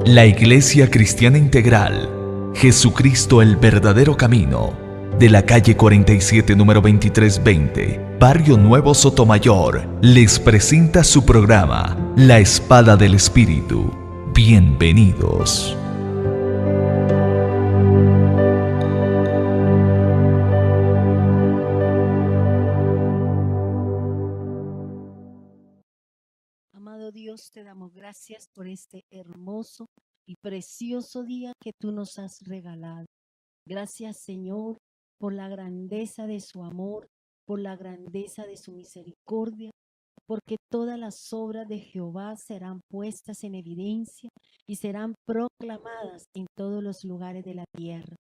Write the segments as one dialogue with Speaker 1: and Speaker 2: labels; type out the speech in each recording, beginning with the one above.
Speaker 1: La Iglesia Cristiana Integral, Jesucristo el verdadero camino, de la calle 47, número 2320, Barrio Nuevo Sotomayor, les presenta su programa, La Espada del Espíritu. Bienvenidos.
Speaker 2: Amado Dios, te damos gracias por este hermoso y precioso día que tú nos has regalado. Gracias, Señor, por la grandeza de su amor, por la grandeza de su misericordia, porque todas las obras de Jehová serán puestas en evidencia y serán proclamadas en todos los lugares de la tierra.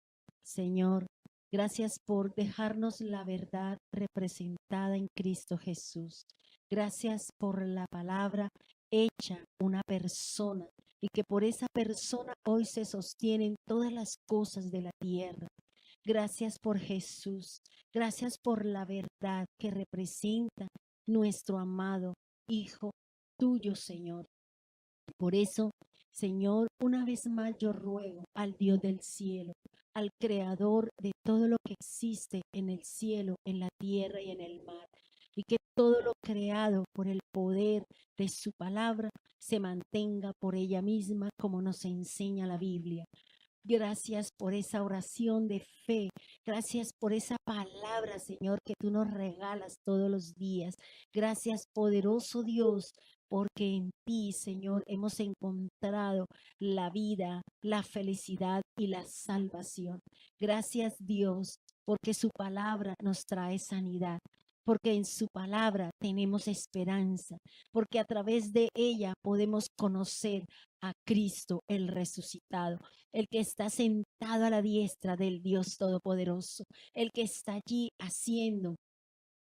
Speaker 2: Señor, gracias por dejarnos la verdad representada en Cristo Jesús. Gracias por la palabra hecha una persona y que por esa persona hoy se sostienen todas las cosas de la tierra. Gracias por Jesús. Gracias por la verdad que representa nuestro amado Hijo tuyo, Señor. Por eso, Señor, una vez más yo ruego al Dios del cielo, al Creador de todo lo que existe en el cielo, en la tierra y en el mar, y que todo lo creado por el poder de su palabra se mantenga por ella misma como nos enseña la Biblia. Gracias por esa oración de fe. Gracias por esa palabra, Señor, que tú nos regalas todos los días. Gracias, poderoso Dios, porque en ti, Señor, hemos encontrado la vida, la felicidad y la salvación. Gracias, Dios, porque su palabra nos trae sanidad. Porque en su palabra tenemos esperanza, porque a través de ella podemos conocer a Cristo el resucitado, el que está sentado a la diestra del Dios Todopoderoso, el que está allí haciendo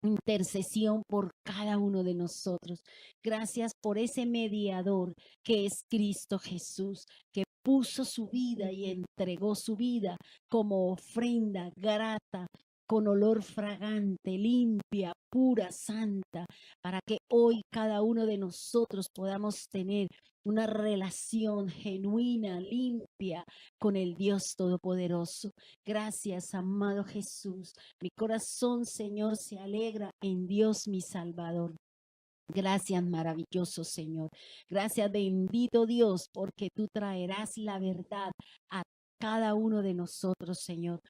Speaker 2: intercesión por cada uno de nosotros. Gracias por ese mediador que es Cristo Jesús, que puso su vida y entregó su vida como ofrenda grata, con olor fragante, limpia, pura, santa, para que hoy cada uno de nosotros podamos tener una relación genuina, limpia con el Dios Todopoderoso. Gracias, amado Jesús. Mi corazón, Señor, se alegra en Dios, mi Salvador. Gracias, maravilloso Señor. Gracias, bendito Dios, porque tú traerás la verdad a cada uno de nosotros, Señor.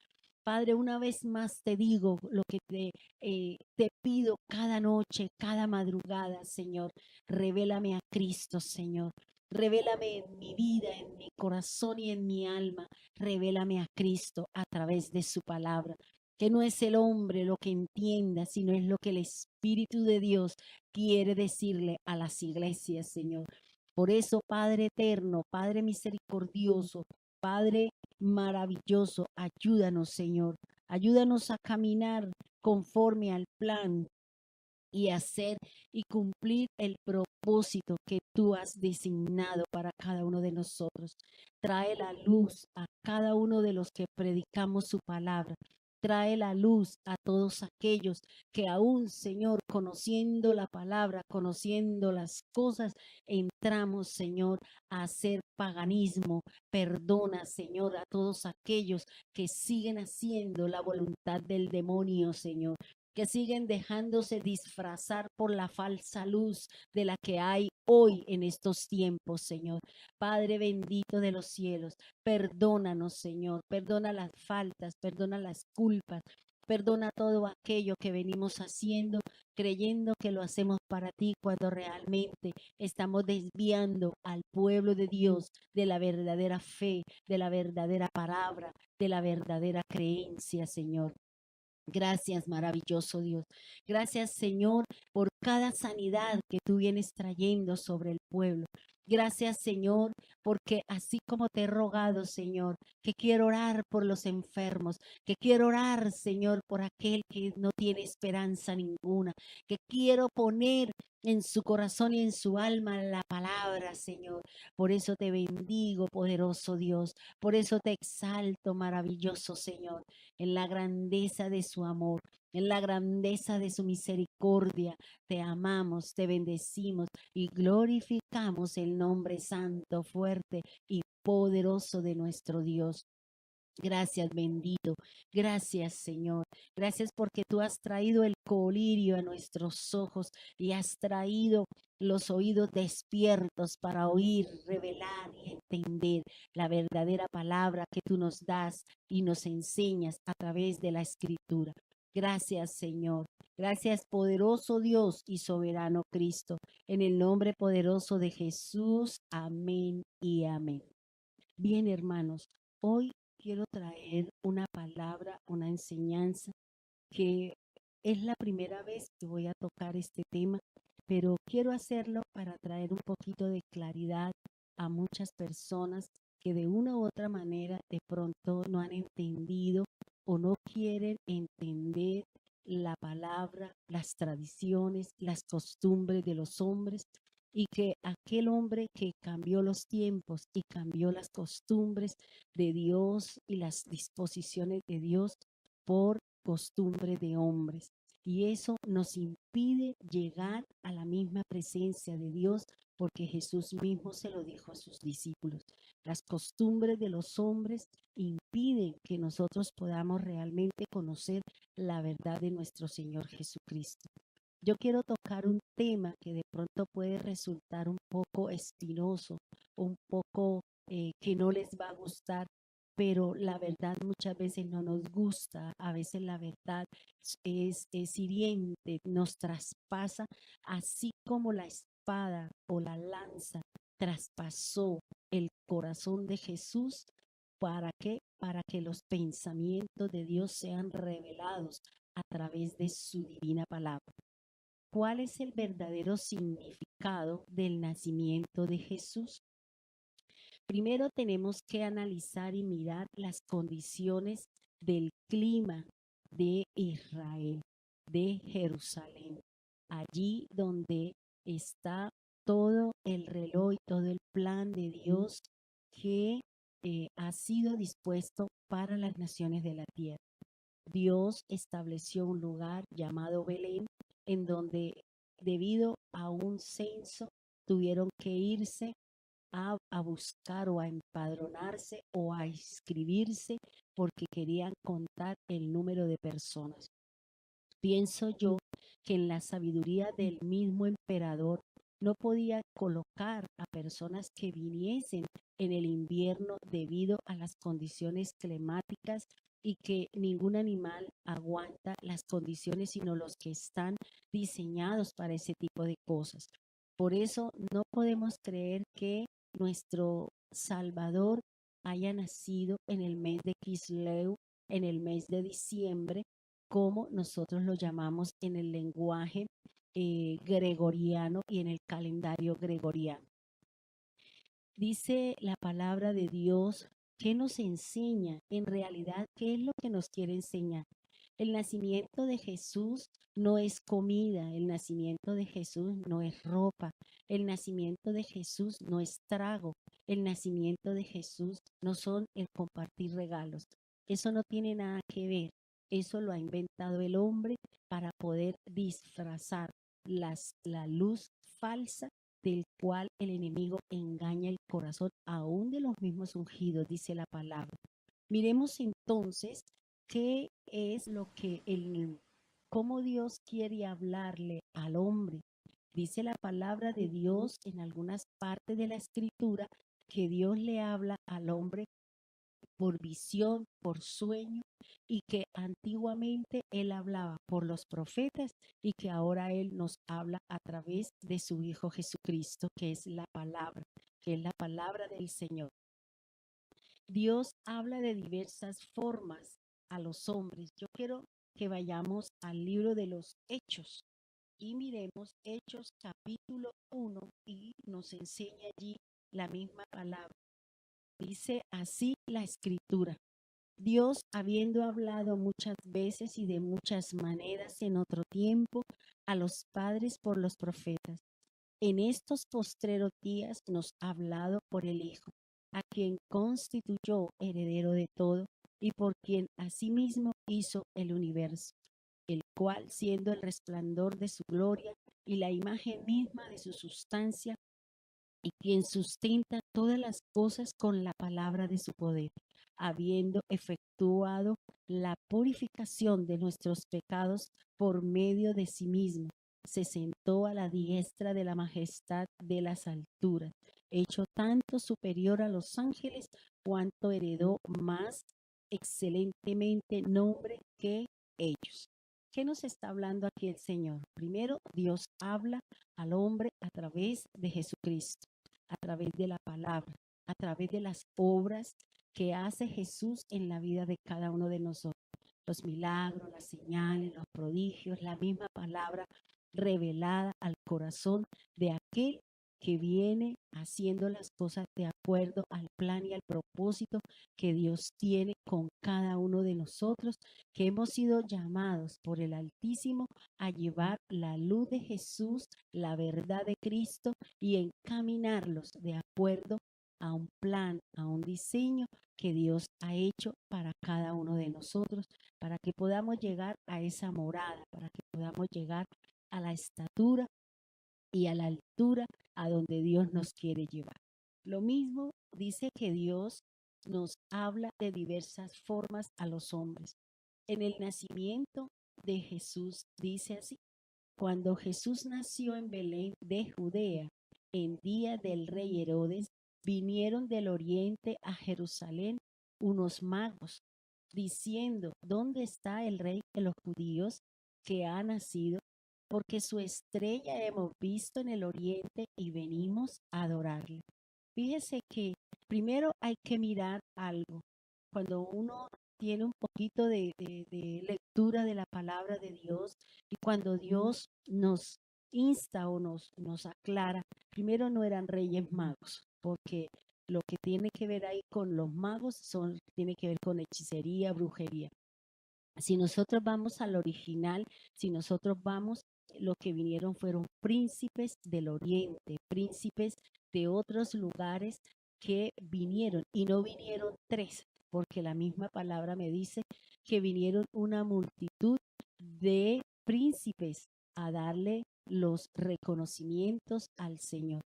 Speaker 2: Padre, una vez más te digo lo que te pido cada noche, cada madrugada, Señor. Revélame a Cristo, Señor. Revélame en mi vida, en mi corazón y en mi alma. Revélame a Cristo a través de su palabra. Que no es el hombre lo que entienda, sino es lo que el Espíritu de Dios quiere decirle a las iglesias, Señor. Por eso, Padre eterno, Padre misericordioso, Padre maravilloso, ayúdanos, Señor. Ayúdanos a caminar conforme al plan y hacer y cumplir el propósito que tú has designado para cada uno de nosotros. Trae la luz a cada uno de los que predicamos su palabra. Trae la luz a todos aquellos que aún, Señor, conociendo la palabra, conociendo las cosas, entramos, Señor, a hacer paganismo. Perdona, Señor, a todos aquellos que siguen haciendo la voluntad del demonio, Señor, que siguen dejándose disfrazar por la falsa luz de la que hay hoy en estos tiempos, Señor. Padre bendito de los cielos, perdónanos, Señor, perdona las faltas, perdona las culpas, perdona todo aquello que venimos haciendo, creyendo que lo hacemos para ti, cuando realmente estamos desviando al pueblo de Dios de la verdadera fe, de la verdadera palabra, de la verdadera creencia, Señor. Gracias, maravilloso Dios. Gracias, Señor, por cada sanidad que tú vienes trayendo sobre el pueblo. Gracias, Señor, porque así como te he rogado, Señor, que quiero orar por los enfermos, que quiero orar, Señor, por aquel que no tiene esperanza ninguna, que quiero poner en su corazón y en su alma la palabra, Señor. Por eso te bendigo, poderoso Dios. Por eso te exalto, maravilloso Señor, en la grandeza de su amor, en la grandeza de su misericordia. Te amamos, te bendecimos y glorificamos el nombre santo, fuerte y poderoso de nuestro Dios. Gracias, bendito. Gracias, Señor. Gracias porque tú has traído el colirio a nuestros ojos y has traído los oídos despiertos para oír, revelar y entender la verdadera palabra que tú nos das y nos enseñas a través de la Escritura. Gracias, Señor. Gracias, poderoso Dios y soberano Cristo. En el nombre poderoso de Jesús. Amén y amén. Bien, hermanos, hoy quiero traer una palabra, una enseñanza que es la primera vez que voy a tocar este tema, pero quiero hacerlo para traer un poquito de claridad a muchas personas que de una u otra manera de pronto no han entendido o no quieren entender la palabra, las tradiciones, las costumbres de los hombres, y que aquel hombre que cambió los tiempos y cambió las costumbres de Dios y las disposiciones de Dios por costumbre de hombres. Y eso nos impide llegar a la misma presencia de Dios, porque Jesús mismo se lo dijo a sus discípulos. Las costumbres de los hombres impiden que nosotros podamos realmente conocer la verdad de nuestro Señor Jesucristo. Yo quiero tocar un tema que de pronto puede resultar un poco espinoso, un poco que no les va a gustar, pero la verdad muchas veces no nos gusta. A veces la verdad es hiriente, nos traspasa, así como la espada o la lanza traspasó el corazón de Jesús. ¿Para qué? Para que los pensamientos de Dios sean revelados a través de su divina palabra. ¿Cuál es el verdadero significado del nacimiento de Jesús? Primero tenemos que analizar y mirar las condiciones del clima de Israel, de Jerusalén, allí donde está todo el reloj, todo el plan de Dios que ha sido dispuesto para las naciones de la tierra. Dios estableció un lugar llamado Belén, en donde debido a un censo tuvieron que irse a buscar o a empadronarse o a inscribirse porque querían contar el número de personas. Pienso yo que en la sabiduría del mismo emperador no podía colocar a personas que viniesen en el invierno debido a las condiciones climáticas y que ningún animal aguanta las condiciones sino los que están diseñados para ese tipo de cosas. Por eso no podemos creer que nuestro Salvador haya nacido en el mes de Kisleu, en el mes de diciembre, como nosotros lo llamamos en el lenguaje gregoriano y en el calendario gregoriano. Dice la palabra de Dios, ¿qué nos enseña? En realidad, ¿qué es lo que nos quiere enseñar? El nacimiento de Jesús no es comida, el nacimiento de Jesús no es ropa, el nacimiento de Jesús no es trago, el nacimiento de Jesús no son el compartir regalos. Eso no tiene nada que ver. Eso lo ha inventado el hombre para poder disfrazar la luz falsa del cual el enemigo engaña el corazón aún de los mismos ungidos, dice la palabra. Miremos entonces qué es lo que cómo Dios quiere hablarle al hombre. Dice la palabra de Dios en algunas partes de la escritura que Dios le habla al hombre por visión, por sueño, y que antiguamente él hablaba por los profetas y que ahora él nos habla a través de su Hijo Jesucristo, que es la palabra, que es la palabra del Señor. Dios habla de diversas formas a los hombres. Yo quiero que vayamos al libro de los Hechos y miremos Hechos capítulo 1 y nos enseña allí la misma palabra. Dice así la escritura: Dios, habiendo hablado muchas veces y de muchas maneras en otro tiempo a los padres por los profetas, en estos postreros días nos ha hablado por el Hijo, a quien constituyó heredero de todo y por quien asimismo hizo el universo, el cual, siendo el resplandor de su gloria y la imagen misma de su sustancia, y quien sustenta todas las cosas con la palabra de su poder, habiendo efectuado la purificación de nuestros pecados por medio de sí mismo. Se sentó a la diestra de la majestad de las alturas, hecho tanto superior a los ángeles, cuanto heredó más excelentemente nombre que ellos. ¿Qué nos está hablando aquí el Señor? Primero, Dios habla al hombre a través de Jesucristo, a través de la palabra, a través de las obras que hace Jesús en la vida de cada uno de nosotros. Los milagros, las señales, los prodigios, la misma palabra revelada al corazón de aquel que viene haciendo las cosas de acuerdo al plan y al propósito que Dios tiene con cada uno de nosotros, que hemos sido llamados por el Altísimo a llevar la luz de Jesús, la verdad de Cristo y encaminarlos de acuerdo a un plan, a un diseño que Dios ha hecho para cada uno de nosotros, para que podamos llegar a esa morada, para que podamos llegar a la estatura y a la altura a donde Dios nos quiere llevar. Lo mismo dice que Dios nos habla de diversas formas a los hombres. En el nacimiento de Jesús dice así: cuando Jesús nació en Belén de Judea, en día del rey Herodes, vinieron del oriente a Jerusalén unos magos, diciendo: ¿dónde está el rey de los judíos que ha nacido? Porque su estrella hemos visto en el oriente y venimos a adorarle. Fíjese que primero hay que mirar algo. Cuando uno tiene un poquito de lectura de la palabra de Dios y cuando Dios nos insta o nos aclara, primero no eran reyes magos, porque lo que tiene que ver ahí con los magos tiene que ver con hechicería, brujería. Si nosotros vamos al original, si nosotros vamos, lo que vinieron fueron príncipes del oriente, príncipes de otros lugares que vinieron, y no vinieron tres, porque la misma palabra me dice que vinieron una multitud de príncipes a darle los reconocimientos al Señor,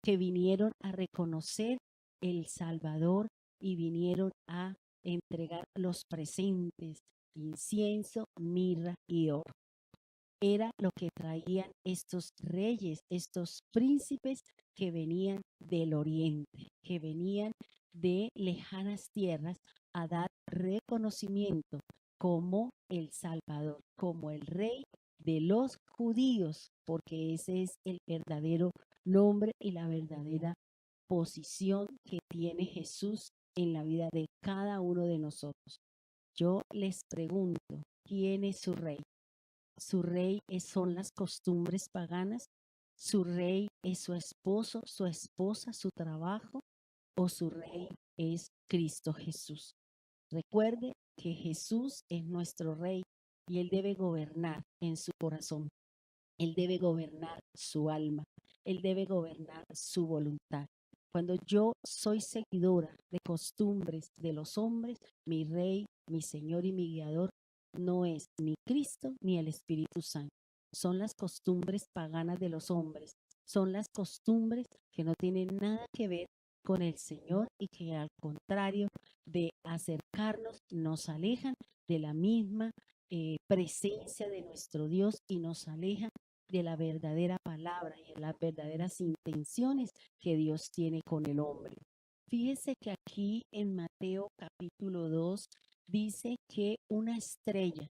Speaker 2: que vinieron a reconocer el Salvador y vinieron a entregar los presentes, incienso, mirra y oro. Era lo que traían estos reyes, estos príncipes que venían del oriente, que venían de lejanas tierras a dar reconocimiento como el Salvador, como el rey de los judíos, porque ese es el verdadero nombre y la verdadera posición que tiene Jesús en la vida de cada uno de nosotros. Yo les pregunto, ¿quién es su rey? ¿Su rey son las costumbres paganas? ¿Su rey es su esposo, su esposa, su trabajo? ¿O su rey es Cristo Jesús? Recuerde que Jesús es nuestro rey y Él debe gobernar en su corazón. Él debe gobernar su alma. Él debe gobernar su voluntad. Cuando yo soy seguidora de costumbres de los hombres, mi rey, mi Señor y mi guiador no es ni Cristo ni el Espíritu Santo. Son las costumbres paganas de los hombres. Son las costumbres que no tienen nada que ver con el Señor y que al contrario de acercarnos nos alejan de la misma presencia de nuestro Dios y nos alejan de la verdadera palabra y de las verdaderas intenciones que Dios tiene con el hombre. Fíjese que aquí en Mateo capítulo 2 dice que una estrella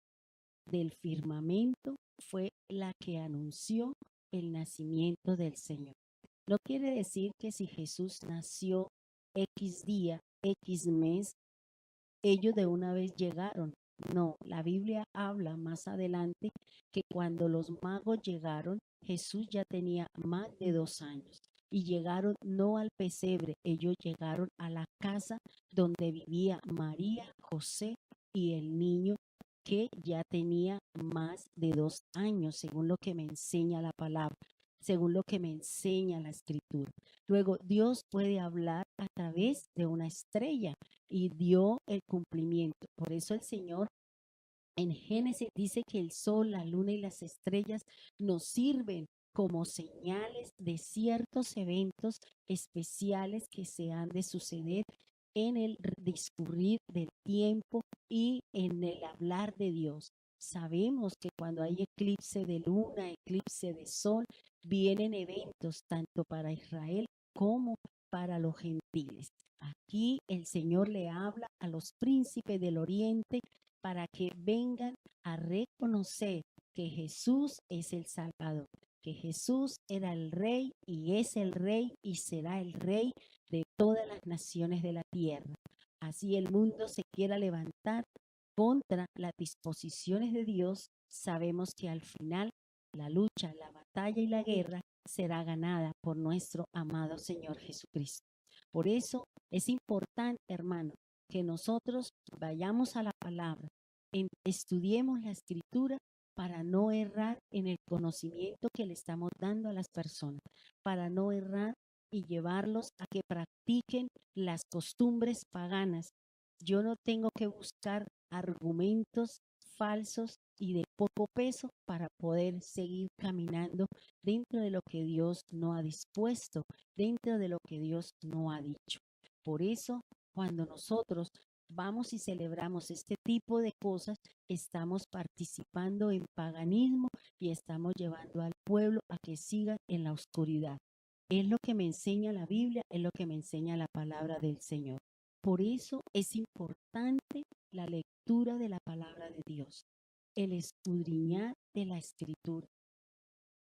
Speaker 2: del firmamento fue la que anunció el nacimiento del Señor. No quiere decir que si Jesús nació X día, X mes, ellos de una vez llegaron. No, la Biblia habla más adelante que cuando los magos llegaron, Jesús ya tenía más de 2 años y llegaron no al pesebre, ellos llegaron a la casa donde vivía María, José y el niño que ya tenía más de 2 años, según lo que me enseña la palabra, según lo que me enseña la escritura. Luego, Dios puede hablar a través de una estrella y dio el cumplimiento. Por eso el Señor en Génesis dice que el sol, la luna y las estrellas nos sirven como señales de ciertos eventos especiales que se han de suceder en el discurrir del tiempo y en el hablar de Dios. Sabemos que cuando hay eclipse de luna, eclipse de sol, vienen eventos tanto para Israel como para los gentiles. Aquí el Señor le habla a los príncipes del oriente para que vengan a reconocer que Jesús es el Salvador, que Jesús era el Rey y es el Rey y será el Rey de todas las naciones de la tierra. Así el mundo se quiera levantar contra las disposiciones de Dios, sabemos que al final la lucha, la batalla y la guerra será ganada por nuestro amado Señor Jesucristo. Por eso es importante, hermano, que nosotros vayamos a la palabra, estudiemos la escritura para no errar en el conocimiento que le estamos dando a las personas, para no errar y llevarlos a que practiquen las costumbres paganas. Yo no tengo que buscar argumentos falsos y de poco peso para poder seguir caminando dentro de lo que Dios no ha dispuesto, dentro de lo que Dios no ha dicho. Por eso, cuando nosotros vamos y celebramos este tipo de cosas, estamos participando en paganismo y estamos llevando al pueblo a que siga en la oscuridad. Es lo que me enseña la Biblia, es lo que me enseña la palabra del Señor. Por eso es importante la lectura de la palabra de Dios, el escudriñar de la escritura.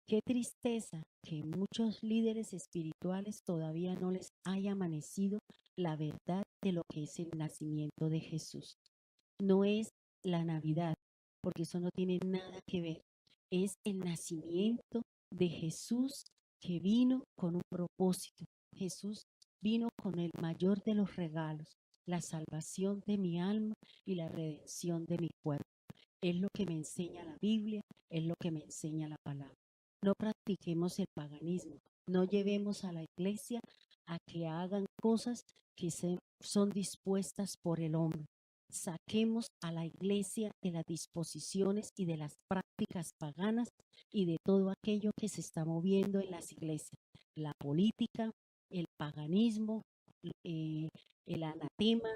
Speaker 2: Qué tristeza que muchos líderes espirituales todavía no les haya amanecido la verdad de lo que es el nacimiento de Jesús. No es la Navidad, porque eso no tiene nada que ver. Es el nacimiento de Jesús que vino con un propósito. Jesús vino con el mayor de los regalos, la salvación de mi alma y la redención de mi cuerpo. Es lo que me enseña la Biblia, es lo que me enseña la palabra. No practiquemos el paganismo, no llevemos a la iglesia a que hagan cosas que son dispuestas por el hombre. Saquemos a la iglesia de las disposiciones y de las prácticas paganas y de todo aquello que se está moviendo en las iglesias. La política, el paganismo, el anatema,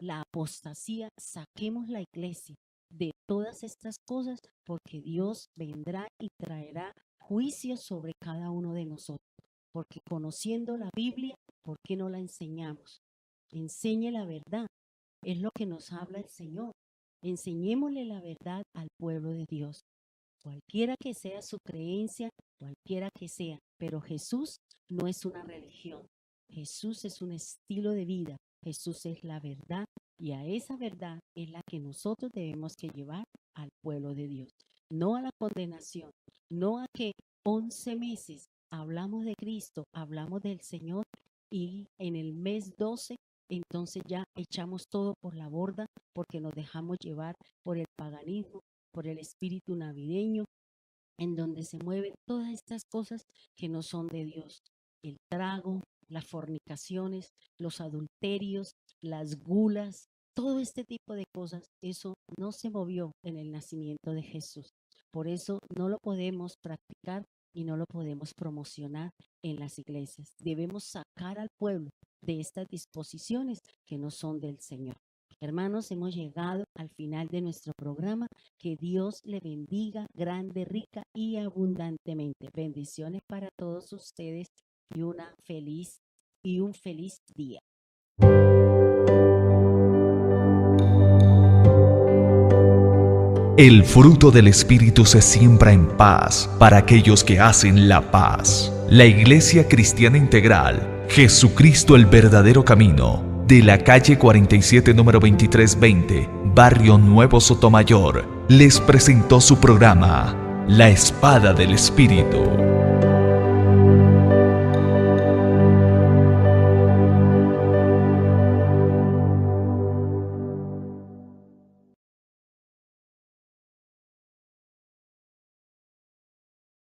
Speaker 2: la apostasía. Saquemos la iglesia de todas estas cosas porque Dios vendrá y traerá juicio sobre cada uno de nosotros. Porque conociendo la Biblia, ¿por qué no la enseñamos? Enseñe la verdad. Es lo que nos habla el Señor. Enseñémosle la verdad al pueblo de Dios. Cualquiera que sea su creencia, cualquiera que sea, pero Jesús no es una religión. Jesús es un estilo de vida. Jesús es la verdad y a esa verdad es la que nosotros debemos que llevar al pueblo de Dios. No a la condenación, no a que 11 meses hablamos de Cristo, hablamos del Señor y en el mes 12 entonces ya echamos todo por la borda porque nos dejamos llevar por el paganismo, por el espíritu navideño, en donde se mueven todas estas cosas que no son de Dios. El trago, las fornicaciones, los adulterios, las gulas, todo este tipo de cosas, eso no se movió en el nacimiento de Jesús. Por eso no lo podemos practicar y no lo podemos promocionar en las iglesias. Debemos sacar al pueblo de estas disposiciones que no son del Señor. Hermanos, hemos llegado al final de nuestro programa. Que Dios le bendiga grande, rica y abundantemente. Bendiciones para todos ustedes y un feliz día.
Speaker 1: El fruto del Espíritu se siembra en paz para aquellos que hacen la paz. La Iglesia Cristiana Integral, Jesucristo el verdadero camino, de la calle 47 número 2320, Barrio Nuevo Sotomayor, les presentó su programa, La Espada del Espíritu.